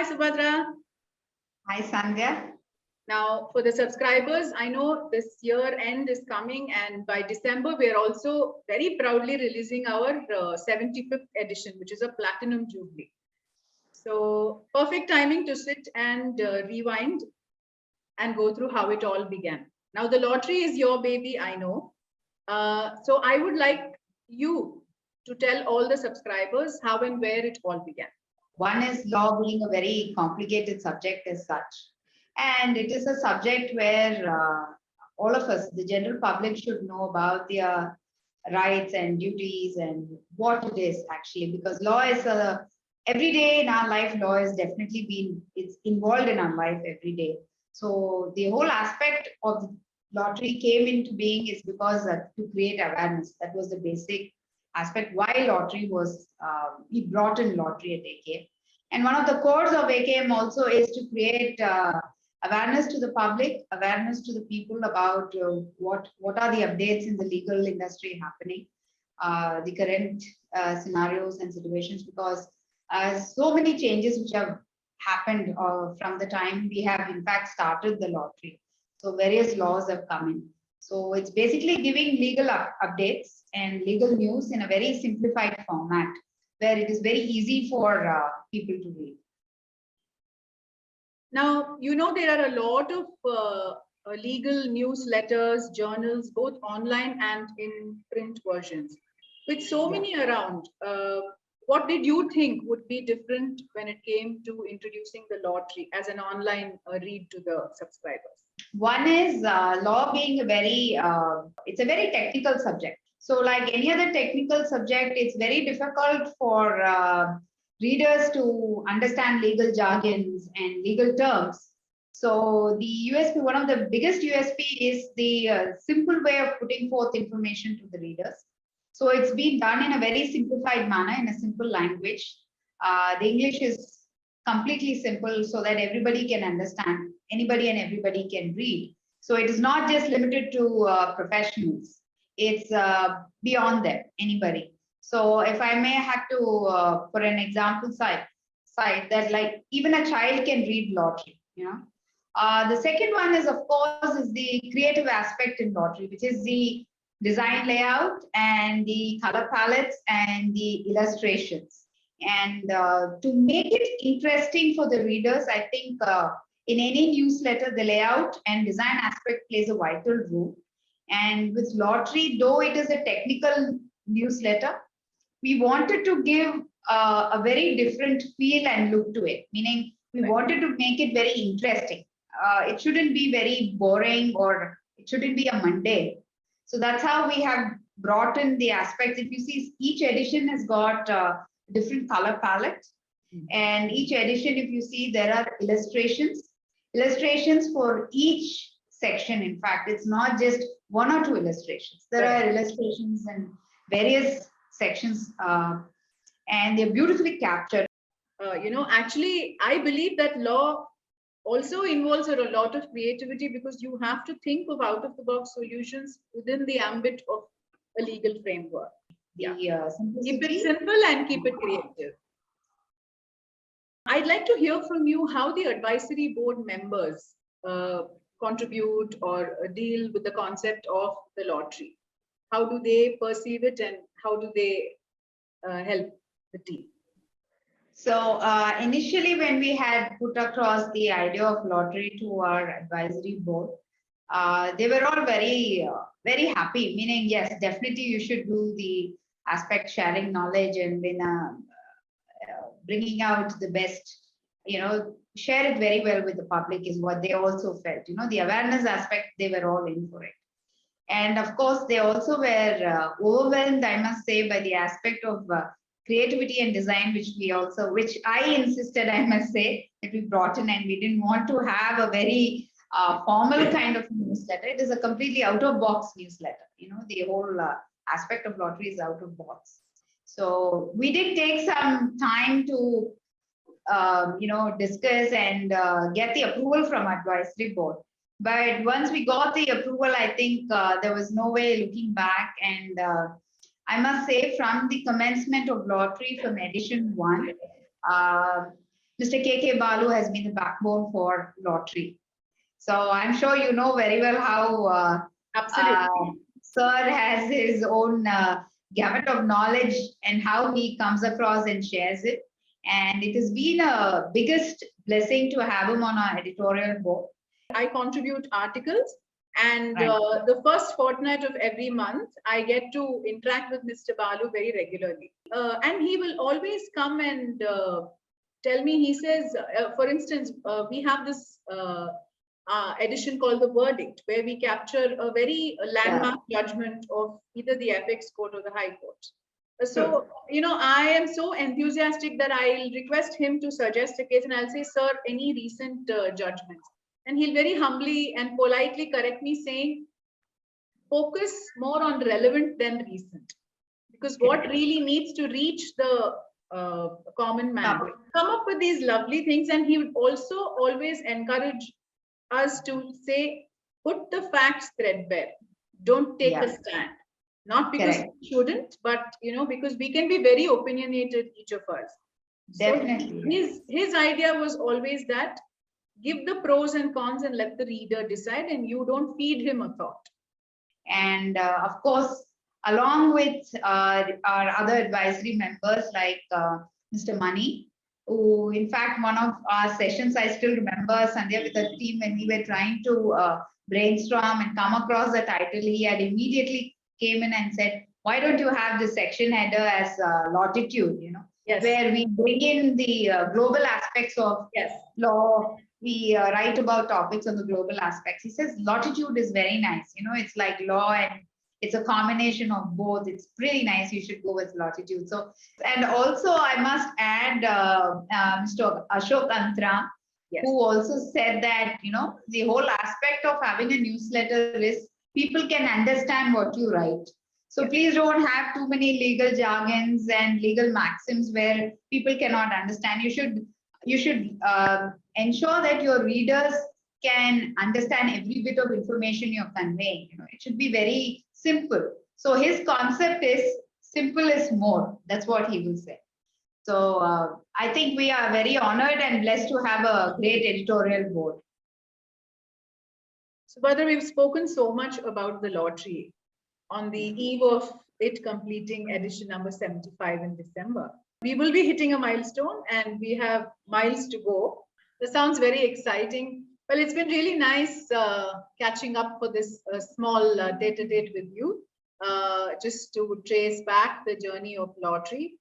Subhadra. Hi, Sandhya. Now, for the subscribers, I know this year end is coming, and by December, we are also very proudly releasing our 75th edition, which is a Platinum Jubilee. So, perfect timing to sit and rewind and go through how it all began. Now, the lottery is your baby, I know. So, I would like you to tell all the subscribers how and where it all began. One is law being a very complicated subject as such. And it is a subject where all of us, the general public, should know about their rights and duties and what it is actually, because law is every day in our life, law has definitely it's involved in our life every day. So the whole aspect of the lottery came into being is because to create awareness. That was the basic aspect why lottery was, we brought in lottery at AKM. And one of the cores of AKM also is to create awareness to the public, awareness to the people about what are the updates in the legal industry happening, the current scenarios and situations, because so many changes which have happened from the time we have in fact started the lottery. So various laws have come in. So it's basically giving legal updates and legal news in a very simplified format where it is very easy for people to read. Now, you know, there are a lot of legal newsletters, journals, both online and in print versions. With so many around, what did you think would be different when it came to introducing the lottery as an online read to the subscribers? One is law being it's a very technical subject. So like any other technical subject, it's very difficult for readers to understand legal jargons and legal terms. So the USP, one of the biggest USP is the simple way of putting forth information to the readers. So it's been done in a very simplified manner, in a simple language. The English is completely simple so that everybody can understand, anybody and everybody can read. So it is not just limited to professionals. It's beyond them, anybody. So if I may have to, for an example side that like even a child can read lottery, you know. The second one is, of course, is the creative aspect in lottery, which is the design layout and the color palettes and the illustrations. And to make it interesting for the readers, I think in any newsletter, the layout and design aspect plays a vital role. And with lottery, though it is a technical newsletter, we wanted to give a very different feel and look to it, meaning we wanted to make it very interesting. It shouldn't be very boring or it shouldn't be a mundane. So that's how we have brought in the aspects. If you see, each edition has got different color palette. And each edition, if you see, there are illustrations for each section. In fact, it's not just one or two illustrations. There are illustrations in various sections, and they're beautifully captured. You know, actually, I believe that law also involves a lot of creativity because you have to think of out of the box solutions within the ambit of a legal framework. Keep it simple and keep it creative. I'd like to hear from you how the advisory board members contribute or deal with the concept of the lottery. How do they perceive it and how do they help the team? So initially, when we had put across the idea of lottery to our advisory board, they were all very happy, meaning, yes, definitely you should do the aspect sharing knowledge and in bringing out the best, you know, share it very well with the public is what they also felt. You know, the awareness aspect, they were all in for it. And of course, they also were overwhelmed, I must say, by the aspect of creativity and design, which I insisted, I must say, that we brought in, and we didn't want to have a very formal kind of newsletter. It is a completely out of box newsletter. You know, the whole aspect of lottery is out of box. So we did take some time to, you know, discuss and get the approval from advisory board. But once we got the approval, I think there was no way looking back. And I must say, from the commencement of lottery from edition 1, Mr. K.K. Balu has been the backbone for lottery. So I'm sure you know very well how Absolutely. Sir has his own gamut of knowledge and how he comes across and shares it. And it has been a biggest blessing to have him on our editorial board. I contribute articles, and Right. the first fortnight of every month, I get to interact with Mr. Balu very regularly. And he will always come and tell me, he says, for instance, we have this edition called The Verdict, where we capture a very landmark judgment of either the apex court or the high court. So, I am so enthusiastic that I'll request him to suggest a case, and I'll say, sir, any recent judgments? And he'll very humbly and politely correct me, saying, focus more on relevant than recent. Because what really needs to reach the common man, come up with these lovely things. And he would also always encourage us to say, put the facts threadbare. Don't take a stand. Not because we shouldn't, but because we can be very opinionated, each of us. Definitely. So his idea was always that give the pros and cons and let the reader decide, and you don't feed him a thought. And of course, along with our other advisory members like Mr. Mani, who in fact, one of our sessions, I still remember Sandhya with the team when we were trying to brainstorm and come across the title, he had immediately came in and said, why don't you have the section header as Lawtitude, Yes. Where we bring in the global aspects of law. We write about topics on the global aspects. He says Lawtitude is very nice. It's like law and it's a combination of both. It's pretty nice. You should go with Lawtitude. So, and also I must add Mr. Ashok Antra, who also said that, the whole aspect of having a newsletter is people can understand what you write. So please don't have too many legal jargons and legal maxims where people cannot understand. You should ensure that your readers can understand every bit of information you're conveying. It should be very simple. So his concept is simple is more. That's what he will say. So I think we are very honored and blessed to have a great editorial board. So, Badra, we've spoken so much about the lottery on the eve of it completing edition number 75 in December. We will be hitting a milestone and we have miles to go. This sounds very exciting. Well, it's been really nice catching up for this small date-to-date with you, just to trace back the journey of lottery.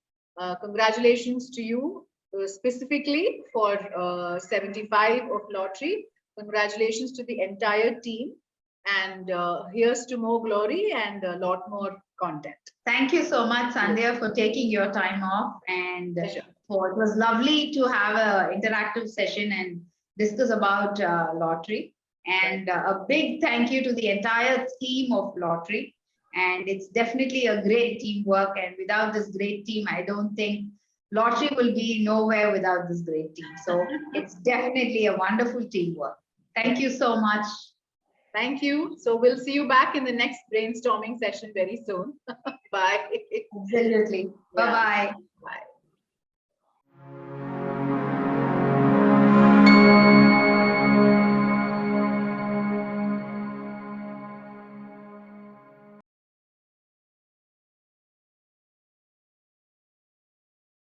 Congratulations to you specifically for 75 of lottery. Congratulations to the entire team. And here's to more glory and a lot more content. Thank you so much, Sandhya, for taking your time off. And it was lovely to have an interactive session and discuss about lottery. And a big thank you to the entire team of lottery. And it's definitely a great teamwork. And without this great team, I don't think lottery will be nowhere without this great team. So it's definitely a wonderful teamwork. Thank you so much. Thank you. So we'll see you back in the next brainstorming session very soon. Bye. Absolutely. Bye-bye.